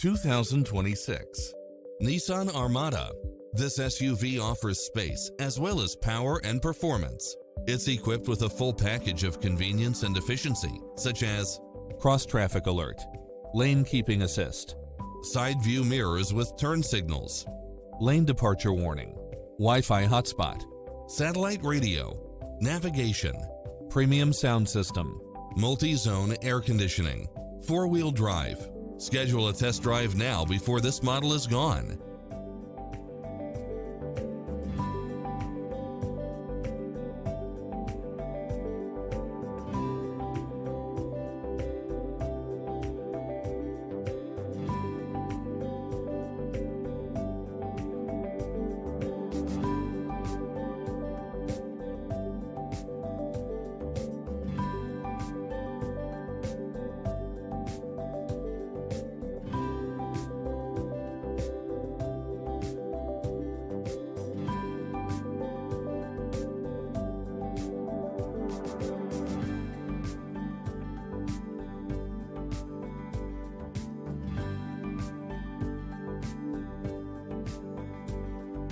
2026 Nissan Armada. This SUV offers space as well as power and performance. It's equipped with a full package of convenience and efficiency, such as cross-traffic alert, lane keeping assist, side view mirrors with turn signals, lane departure warning, Wi-Fi hotspot, satellite radio, navigation, premium sound system, multi-zone air conditioning, four-wheel drive. Schedule a test drive now before this model is gone.